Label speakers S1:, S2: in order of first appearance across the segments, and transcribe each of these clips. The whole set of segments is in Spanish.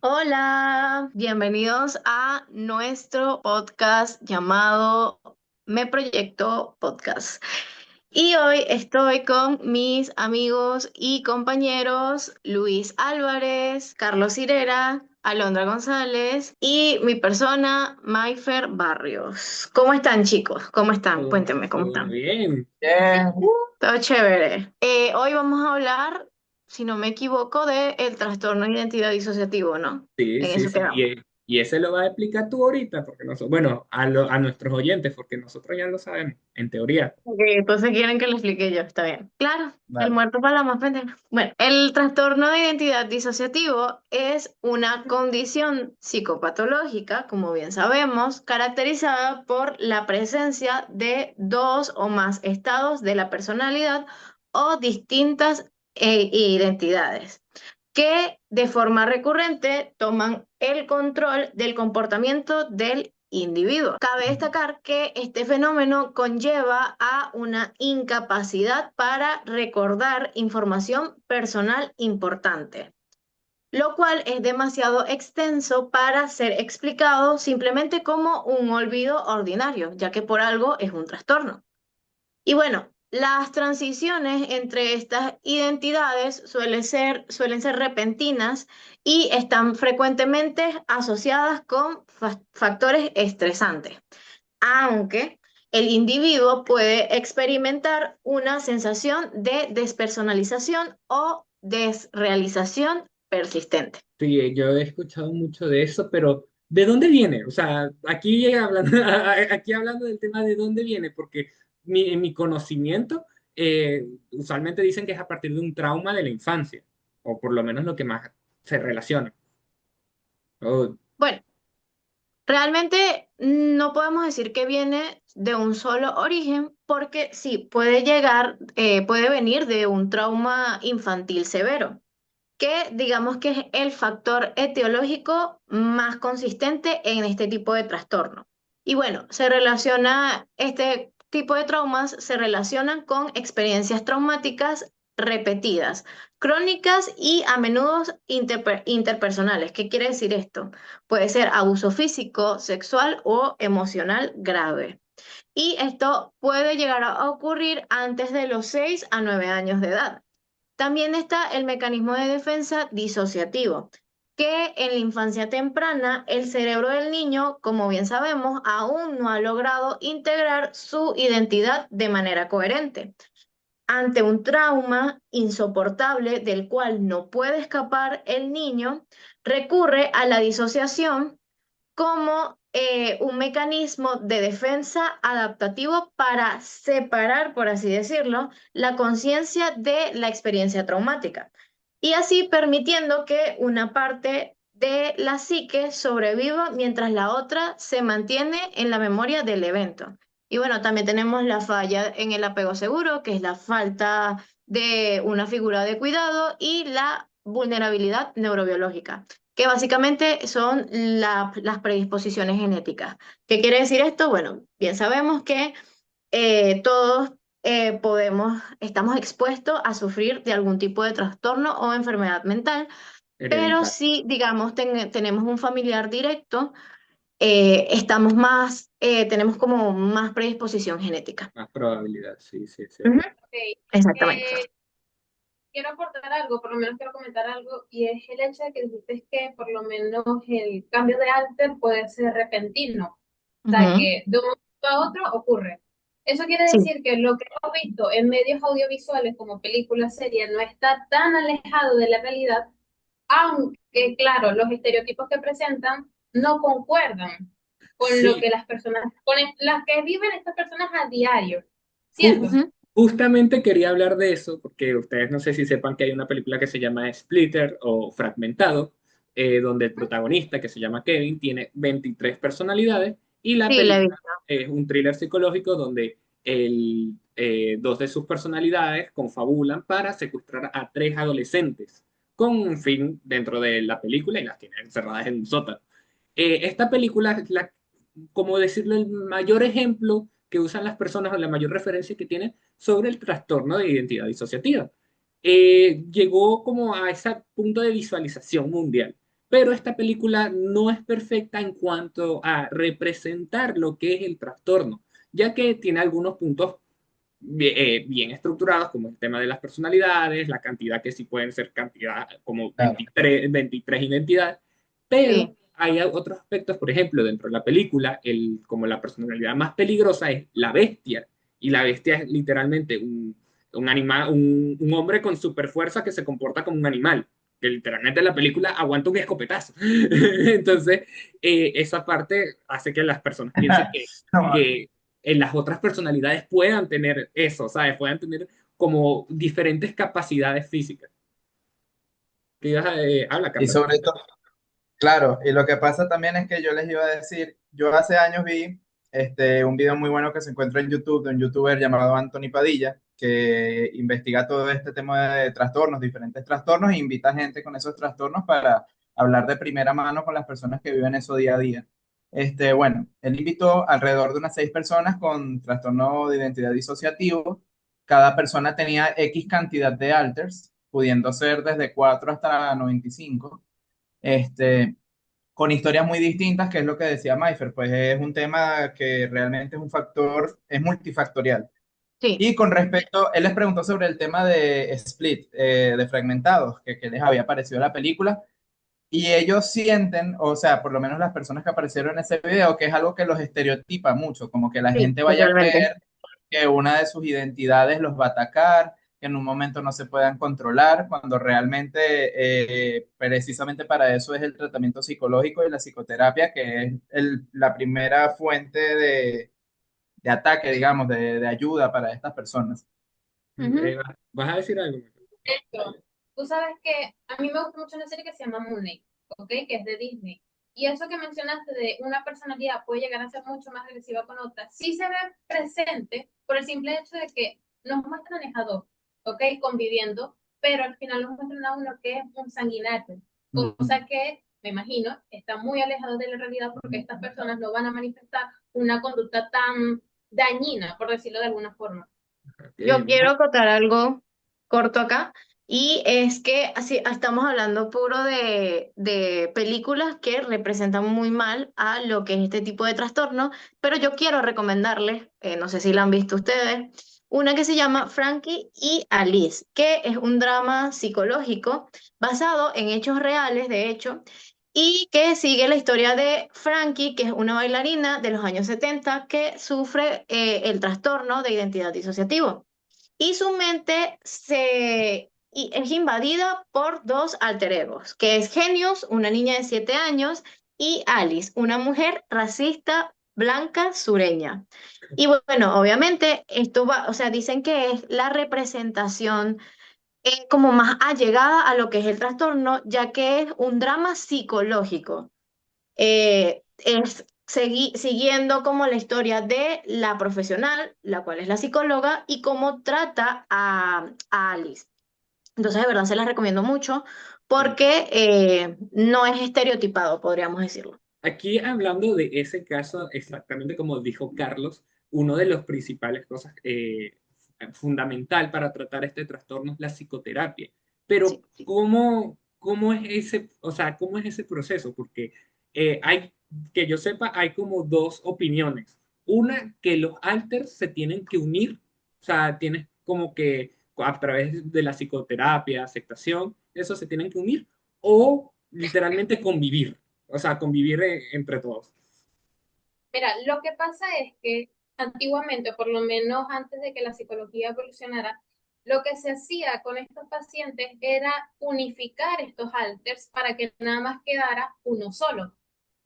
S1: Hola, bienvenidos a nuestro podcast llamado Me Proyecto Podcast. Y hoy estoy con mis amigos y compañeros Luis Álvarez, Carlos Cirera, Alondra González y mi persona, Mayfer Barrios. ¿Cómo están, chicos? ¿Cómo están? Cuéntenme, ¿cómo
S2: Todo
S1: están?
S2: bien. Bien.
S1: Todo chévere. Hoy vamos a hablar, si no me equivoco, de el trastorno de identidad disociativo, ¿no?
S2: Sí,
S1: En
S2: sí,
S1: eso
S2: sí.
S1: quedamos.
S2: Y ese lo vas a explicar tú ahorita, porque nosotros, bueno, a nuestros oyentes, porque nosotros ya lo sabemos, en teoría.
S1: Ok, entonces quieren que lo explique yo, está bien. Claro, el
S2: Vale.
S1: muerto para la más pendeja. Bueno, el trastorno de identidad disociativo es una condición psicopatológica, como bien sabemos, caracterizada por la presencia de dos o más estados de la personalidad o distintas identidades que de forma recurrente toman el control del comportamiento del individuo. Cabe destacar que este fenómeno conlleva a una incapacidad para recordar información personal importante, lo cual es demasiado extenso para ser explicado simplemente como un olvido ordinario, ya que por algo es un trastorno. Y bueno, las transiciones entre estas identidades suelen ser repentinas y están frecuentemente asociadas con factores estresantes, aunque el individuo puede experimentar una sensación de despersonalización o desrealización persistente.
S2: Sí, yo he escuchado mucho de eso, pero ¿de dónde viene? O sea, aquí hablando, aquí hablando del tema de dónde viene, porque en mi conocimiento, usualmente dicen que es a partir de un trauma de la infancia, o por lo menos lo que más se relaciona. Oh,
S1: Bueno, realmente no podemos decir que viene de un solo origen, porque sí, puede llegar, puede venir de un trauma infantil severo, que digamos que es el factor etiológico más consistente en este tipo de trastorno. Y bueno, este tipo de traumas se relacionan con experiencias traumáticas repetidas, crónicas y a menudo interpersonales. ¿Qué quiere decir esto? Puede ser abuso físico, sexual o emocional grave. Y esto puede llegar a ocurrir antes de los 6 a 9 años de edad. También está el mecanismo de defensa disociativo, que en la infancia temprana el cerebro del niño, como bien sabemos, aún no ha logrado integrar su identidad de manera coherente. Ante un trauma insoportable del cual no puede escapar el niño, recurre a la disociación como un mecanismo de defensa adaptativo para separar, por así decirlo, la conciencia de la experiencia traumática y así permitiendo que una parte de la psique sobreviva mientras la otra se mantiene en la memoria del evento. Y bueno, también tenemos la falla en el apego seguro, que es la falta de una figura de cuidado y la vulnerabilidad neurobiológica que básicamente son las predisposiciones genéticas. ¿Qué quiere decir esto? Bueno, bien sabemos que todos estamos expuestos a sufrir de algún tipo de trastorno o enfermedad mental, pero
S2: hereditario.
S1: si, digamos, tenemos un familiar directo, tenemos como más predisposición genética.
S2: Más probabilidad, sí, sí, es
S1: Ujú.
S2: cierto.
S3: Ok,
S1: Exactamente.
S3: eh, quiero aportar algo, por lo menos quiero comentar algo, y es el hecho de que dijiste que por lo menos el cambio de alter puede ser repentino, o sea,
S1: Ujú.
S3: que de un momento a otro ocurre. Eso quiere
S1: Sí.
S3: decir que lo que hemos visto en medios audiovisuales como películas, series, no está tan alejado de la realidad, aunque, claro, los estereotipos que presentan no concuerdan con lo
S2: Sí,
S3: que las personas, las que viven estas personas a diario, ¿cierto?
S1: Ujú.
S2: justamente quería hablar de eso, porque ustedes no sé si sepan que hay una película que se llama Splitter o Fragmentado, donde el protagonista, que se llama Kevin, tiene 23 personalidades y la
S1: Sí, la he
S2: película
S1: visto.
S2: es un thriller psicológico donde dos de sus personalidades confabulan para secuestrar a tres adolescentes con un fin dentro de la película y las tienen encerradas en un sótano. Esta película es como decirlo, el mayor ejemplo que usan las personas o la mayor referencia que tienen sobre el trastorno de identidad disociativa. Llegó como a ese punto de visualización mundial. pero esta película no es perfecta en cuanto a representar lo que es el trastorno, ya que tiene algunos puntos bien estructurados, como el tema de las personalidades, la cantidad que sí pueden ser cantidad como
S4: Claro.
S2: 23 identidades, pero
S1: Sí,
S2: hay otros aspectos, por ejemplo, dentro de la película, como la personalidad más peligrosa es la bestia, y la bestia es literalmente un animal, un hombre con super fuerza que se comporta como un animal, que literalmente en la película aguanta un escopetazo. Entonces, esa parte hace que las personas piensen
S4: No,
S2: que en las otras personalidades puedan tener eso, ¿sabes? Puedan tener como diferentes capacidades físicas. ¿Qué ibas a habla,
S4: y
S2: Carlos?
S4: sobre todo, claro, y lo que pasa también es que yo les iba a decir, yo hace años vi un video muy bueno que se encuentra en YouTube de un youtuber llamado Anthony Padilla, que investiga todo este tema de trastornos, diferentes trastornos, e invita a gente con esos trastornos para hablar de primera mano con las personas que viven eso día a día. Bueno, él invitó alrededor de unas 6 personas con trastorno de identidad disociativo. Cada persona tenía X cantidad de alters, pudiendo ser desde 4 hasta 95, este, con historias muy distintas, que es lo que decía Mayfer, pues es un tema que realmente es un factor, es multifactorial.
S1: sí.
S4: Y con respecto, él les preguntó sobre el tema de Split, de fragmentados, que les había parecido la película, y ellos sienten, o sea, por lo menos las personas que aparecieron en ese video, que es algo que los estereotipa mucho, como que la
S1: Sí,
S4: gente vaya a
S1: totalmente.
S4: creer que una de sus identidades los va a atacar, que en un momento no se puedan controlar, cuando realmente precisamente para eso es el tratamiento psicológico y la psicoterapia, que es la primera fuente de ataque, digamos, de ayuda para estas personas.
S1: Ujú.
S2: ¿Vas a decir algo?
S3: Esto, tú sabes que a mí me gusta mucho una serie que se llama Moon Knight, ¿ok? Que es de Disney. Y eso que mencionaste de una personalidad puede llegar a ser mucho más agresiva con otra, sí se ve presente por el simple hecho de que nos muestran a dos, ¿ok? Conviviendo, pero al final nos muestran a uno que es un sanguinario, cosa que, me imagino, está muy alejado de la realidad porque estas personas no van a manifestar una conducta tan dañina, por decirlo de alguna forma.
S1: Yo quiero
S2: Mira,
S1: acotar algo corto acá, y es que así estamos hablando puro de películas que representan muy mal a lo que es este tipo de trastorno, pero yo quiero recomendarles, no sé si la han visto ustedes, una que se llama Frankie y Alice, que es un drama psicológico basado en hechos reales, de hecho, y que sigue la historia de Frankie, que es una bailarina de los años 70 que sufre el trastorno de identidad disociativo. Y su mente es invadida por dos alter egos, que es Genius, una niña de 7 años, y Alice, una mujer racista, blanca, sureña. Y bueno, obviamente esto va, o sea, dicen que es la representación como más allegada a lo que es el trastorno, ya que es un drama psicológico. Es siguiendo como la historia de la profesional, la cual es la psicóloga, y cómo trata a Alice. Entonces, de verdad, se las recomiendo mucho porque no es estereotipado, podríamos decirlo.
S2: aquí hablando de ese caso, exactamente como dijo Carlos, uno de los principales cosas fundamental para tratar este trastorno es la psicoterapia. Pero
S1: Sí, sí.
S2: ¿cómo es ese, o sea, cómo es ese proceso? Porque que yo sepa, hay como dos opiniones. Una, que los alters se tienen que unir, o sea, tienes como que a través de la psicoterapia, aceptación, eso se tienen que unir, o literalmente convivir. O sea, convivir entre todos.
S3: Mira, lo que pasa es que antiguamente, por lo menos antes de que la psicología evolucionara, lo que se hacía con estos pacientes era unificar estos alters para que nada más quedara uno solo.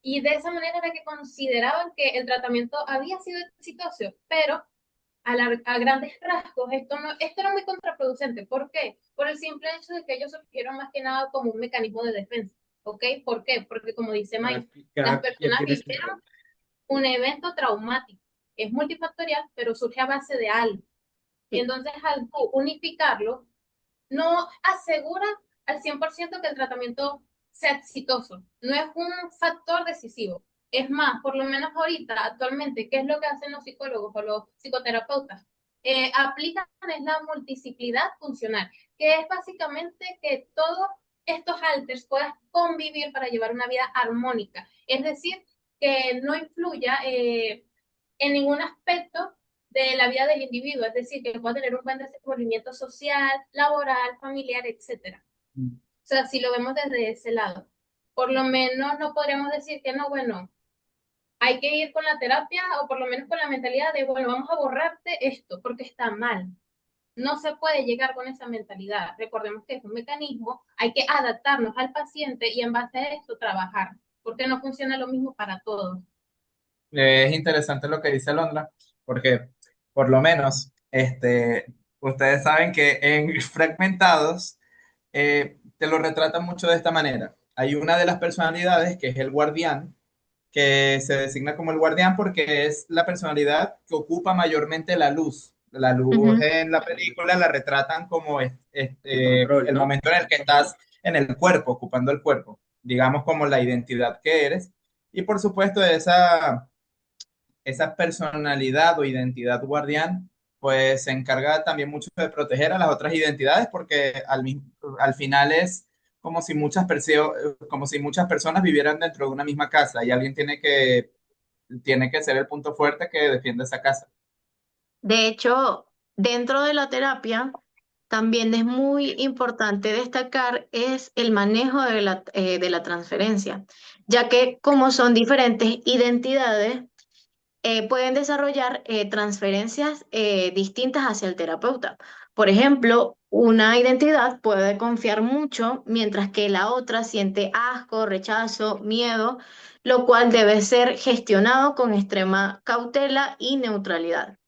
S3: Y de esa manera era que consideraban que el tratamiento había sido exitoso, pero a grandes rasgos esto era muy contraproducente. ¿Por qué? Por el simple hecho de que ellos surgieron más que nada como un mecanismo de defensa. ¿Ok? ¿Por qué? Porque como dice Mike, las
S2: Ya
S3: personas
S2: tiene
S3: vivieron un evento traumático. Es multifactorial, pero surge a base de algo. Y
S1: Sí.
S3: entonces al unificarlo, no asegura al 100% que el tratamiento sea exitoso. No es un factor decisivo. Es más, por lo menos ahorita, actualmente, ¿qué es lo que hacen los psicólogos o los psicoterapeutas? Aplican es la multidisciplinaridad funcional, que es básicamente que todo estos alters puedas convivir para llevar una vida armónica. Es decir, que no influya en ningún aspecto de la vida del individuo, es decir, que pueda tener un buen desenvolvimiento social, laboral, familiar, etcétera. O sea, si lo vemos desde ese lado, por lo menos no podríamos decir que no, bueno, hay que ir con la terapia o por lo menos con la mentalidad de, bueno, vamos a borrarte esto porque está mal. No se puede llegar con esa mentalidad. Recordemos que es un mecanismo, hay que adaptarnos al paciente y en base a esto trabajar, porque no funciona lo mismo para todos.
S4: Es interesante lo que dice Londra, porque por lo menos ustedes saben que en Fragmentados te lo retratan mucho de esta manera. Hay una de las personalidades que es el guardián, que se designa como el guardián porque es la personalidad que ocupa mayormente la luz. La luz
S1: Ujú.
S4: en la película la retratan como
S2: El control,
S4: el
S2: ¿no?
S4: momento en el que estás en el cuerpo, ocupando el cuerpo, digamos como la identidad que eres. Y por supuesto esa personalidad o identidad guardián, pues se encarga también mucho de proteger a las otras identidades porque al final es como si muchas personas vivieran dentro de una misma casa y alguien tiene que ser el punto fuerte que defiende esa casa.
S1: De hecho, dentro de la terapia, también es muy importante destacar es el manejo de la transferencia, ya que como son diferentes identidades, pueden desarrollar transferencias distintas hacia el terapeuta. Por ejemplo, una identidad puede confiar mucho, mientras que la otra siente asco, rechazo, miedo, lo cual debe ser gestionado con extrema cautela y neutralidad.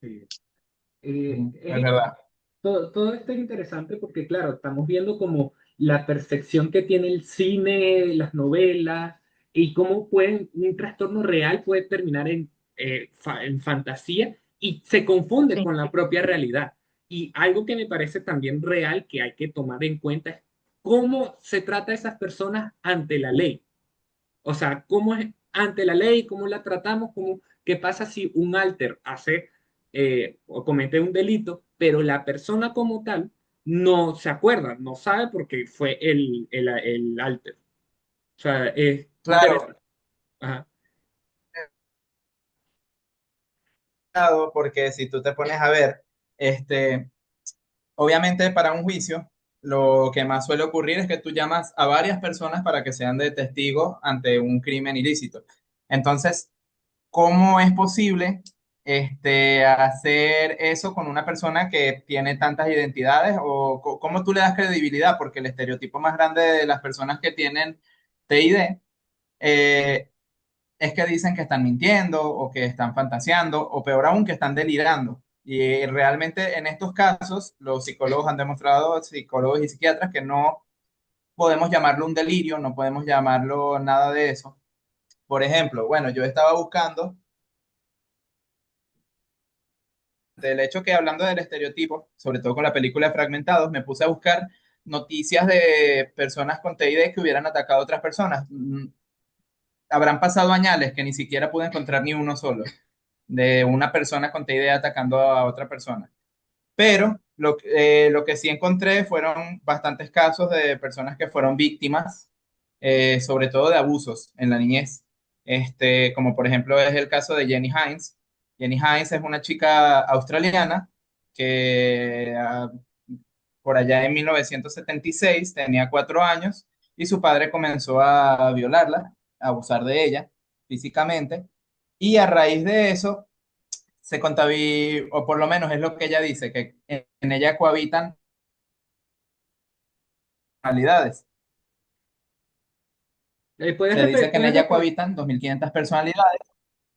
S2: Sí.
S4: Es verdad.
S2: Todo esto es interesante porque, claro, estamos viendo como la percepción que tiene el cine, las novelas, y cómo un trastorno real puede terminar en fantasía y se confunde
S1: Sí.
S2: con la propia realidad. Y algo que me parece también real que hay que tomar en cuenta es cómo se trata a esas personas ante la ley. O sea, cómo es ante la ley, cómo la tratamos, qué pasa si un alter hace o comete un delito, pero la persona como tal no se acuerda, no sabe porque fue el alter. O sea, es
S4: Claro,
S2: interesante. Ajá.
S4: porque si tú te pones a ver, este, obviamente para un juicio, lo que más suele ocurrir es que tú llamas a varias personas para que sean de testigos ante un crimen ilícito. Entonces, ¿cómo es posible hacer eso con una persona que tiene tantas identidades? ¿O cómo tú le das credibilidad? Porque el estereotipo más grande de las personas que tienen TID eh, es que dicen que están mintiendo o que están fantaseando o peor aún que están delirando. Y realmente en estos casos los psicólogos han demostrado, psicólogos y psiquiatras, que no podemos llamarlo un delirio, no podemos llamarlo nada de eso. Por ejemplo, bueno, yo estaba buscando del hecho que hablando del estereotipo, sobre todo con la película de Fragmentados, me puse a buscar noticias de personas con TID que hubieran atacado a otras personas. Habrán pasado añales que ni siquiera pude encontrar ni uno solo de una persona con TID atacando a otra persona. Pero lo que sí encontré fueron bastantes casos de personas que fueron víctimas, sobre todo de abusos en la niñez. Como por ejemplo es el caso de Jenny Hines. Jenny Hines es una chica australiana que por allá en 1976 tenía 4 años y su padre comenzó a violarla, a abusar de ella físicamente. Y a raíz de eso se contabiliza, o por lo menos es lo que ella dice, que en ella cohabitan personalidades. Se dice que en
S2: Puedes
S4: ella
S2: repetir?
S4: cohabitan 2.500 personalidades.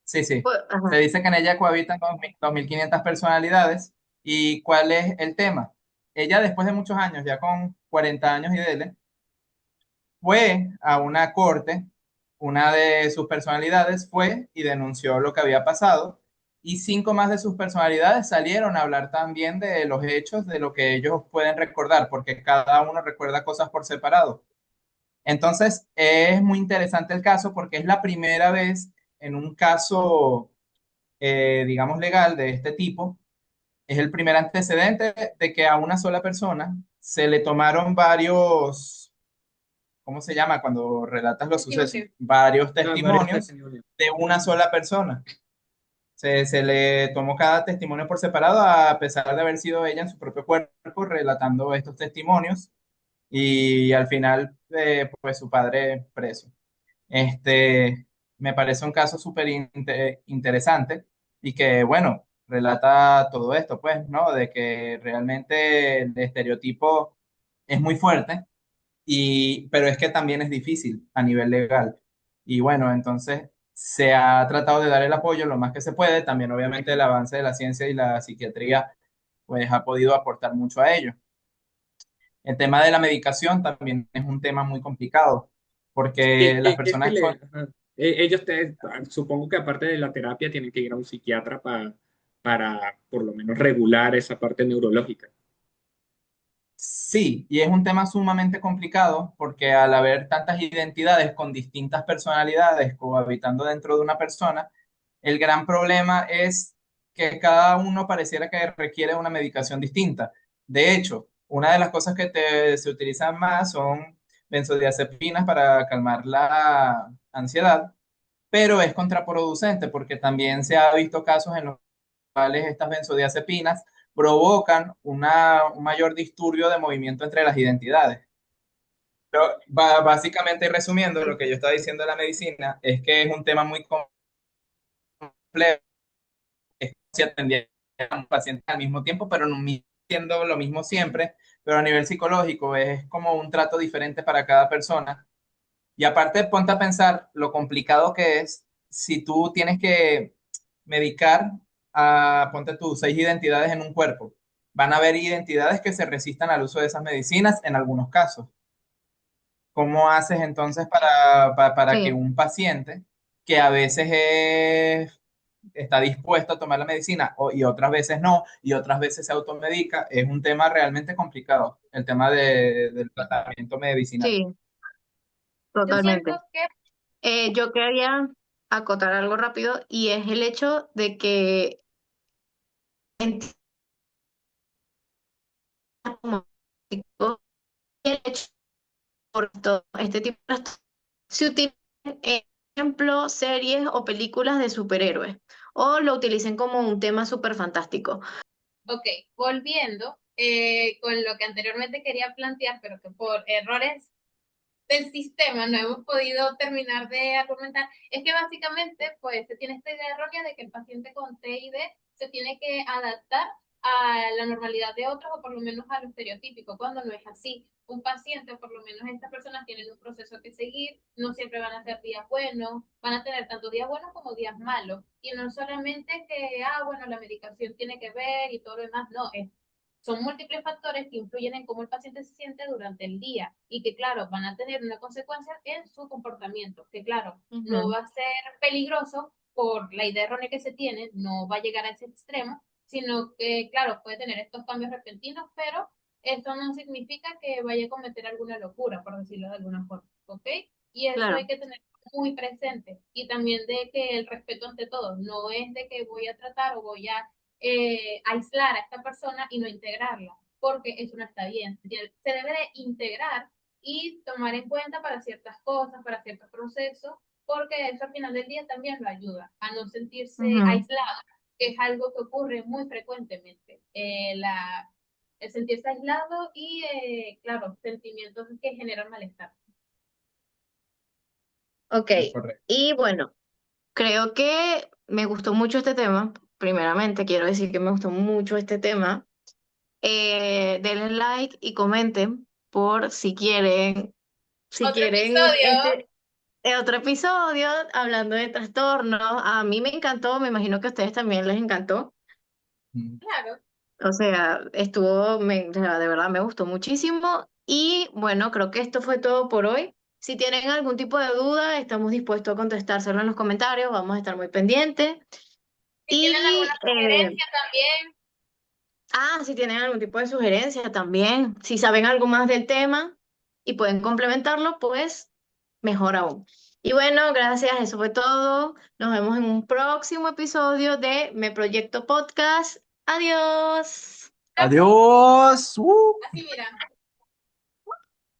S4: Sí, sí. Se
S1: Ajá.
S4: dice que en ella cohabitan 2.500 personalidades. ¿Y cuál es el tema? Ella después de muchos años, ya con 40 años y dele, fue a una corte, una de sus personalidades fue y denunció lo que había pasado y 5 más de sus personalidades salieron a hablar también de los hechos, de lo que ellos pueden recordar, porque cada uno recuerda cosas por separado. Entonces, es muy interesante el caso porque es la primera vez en un caso, digamos, legal de este tipo, es el primer antecedente de que a una sola persona se le tomaron varios, ¿cómo se llama? Cuando relatas los sucesos,
S3: Testimonios.
S4: varios
S2: Varios
S4: testimonios
S2: testimonios.
S4: de una sola persona. Se le tomó cada testimonio por separado, a pesar de haber sido ella en su propio cuerpo relatando estos testimonios, y al final, pues su padre preso. Me parece un caso súper interesante y que, bueno, relata todo esto, pues, ¿no? De que realmente el estereotipo es muy fuerte, pero es que también es difícil a nivel legal. Y bueno, entonces se ha tratado de dar el apoyo lo más que se puede. También, obviamente, el avance de la ciencia y la psiquiatría, pues, ha podido aportar mucho a ello. El tema de la medicación también es un tema muy complicado, porque las
S2: Que es que
S4: personas con...
S2: ajá. Ellos supongo que aparte de la terapia tienen que ir a un psiquiatra para por lo menos regular esa parte neurológica.
S4: Sí, y es un tema sumamente complicado porque al haber tantas identidades con distintas personalidades cohabitando dentro de una persona, el gran problema es que cada uno pareciera que requiere una medicación distinta. De hecho, una de las cosas que se utilizan más son benzodiazepinas para calmar la ansiedad, pero es contraproducente porque también se ha visto casos en los cuales estas benzodiazepinas provocan un mayor disturbio de movimiento entre las identidades. Pero básicamente, y resumiendo, lo que yo estaba diciendo de la medicina es que es un tema muy complejo, es como si atendiera a un paciente al mismo tiempo, pero no siendo lo mismo siempre, pero a nivel psicológico es como un trato diferente para cada persona. Y aparte, ponte a pensar lo complicado que es si tú tienes que medicar a, ponte tú, 6 identidades en un cuerpo. Van a haber identidades que se resistan al uso de esas medicinas en algunos casos. ¿Cómo haces entonces para que
S1: Sí,
S4: un paciente que a veces está dispuesto a tomar la medicina y otras veces no, y otras veces se automedica? Es un tema realmente complicado, el tema del tratamiento medicinal.
S1: sí,
S3: Yo siento
S1: totalmente.
S3: que,
S1: Yo quería acotar algo rápido y es el hecho de que entiendo como psicólogo, el hecho por todo este tipo de trastornos se utilizan, ejemplo, series o películas de superhéroes o lo utilicen como un tema súper fantástico.
S3: ok, volviendo con lo que anteriormente quería plantear, pero que por errores del sistema no hemos podido terminar de argumentar, es que básicamente pues se tiene esta idea errónea de que el paciente con TID se tiene que adaptar a la normalidad de otros o por lo menos a lo estereotípico, cuando no es así. Un paciente, o por lo menos estas personas tienen un proceso que seguir, no siempre van a ser días buenos, van a tener tanto días buenos como días malos. Y no solamente que, bueno, la medicación tiene que ver y todo lo demás, no, son múltiples factores que influyen en cómo el paciente se siente durante el día y que, claro, van a tener una consecuencia en su comportamiento, que, claro, no
S1: Ujú.
S3: va a ser peligroso por la idea errónea que se tiene, no va a llegar a ese extremo, sino que, claro, puede tener estos cambios repentinos, pero esto no significa que vaya a cometer alguna locura, por decirlo de alguna forma, ¿ok? Y eso hay
S1: Claro.
S3: que tener muy presente. Y también de que el respeto ante todo, no es de que voy a tratar o voy a aislar a esta persona y no integrarla, porque eso no está bien. Se debe de integrar y tomar en cuenta para ciertas cosas, para ciertos procesos, porque eso al final del día también lo ayuda a no sentirse
S1: Ujú.
S3: aislado, que es algo que ocurre muy frecuentemente. El sentirse aislado y, claro, sentimientos que generan malestar.
S1: Ok,
S4: Es correcto.
S1: y bueno, creo que me gustó mucho este tema. Primeramente, quiero decir que me gustó mucho este tema. Denle like y comenten por si
S3: Otro
S1: quieren
S3: episodio,
S1: otro episodio hablando de trastornos. A mí me encantó, me imagino que a ustedes también les encantó.
S4: Mm.
S3: claro.
S1: O sea, o sea, de verdad me gustó muchísimo. Y bueno, creo que esto fue todo por hoy. Si tienen algún tipo de duda, estamos dispuestos a contestárselo en los comentarios, vamos a estar muy pendientes.
S3: Si tienen
S1: Y,
S3: alguna sugerencia también,
S1: si tienen algún tipo de sugerencia también, si saben algo más del tema y pueden complementarlo, pues mejor aún. Y bueno, gracias, eso fue todo. Nos vemos en un próximo episodio de Me Proyecto Podcast. Adiós.
S4: Adiós.
S3: así mira.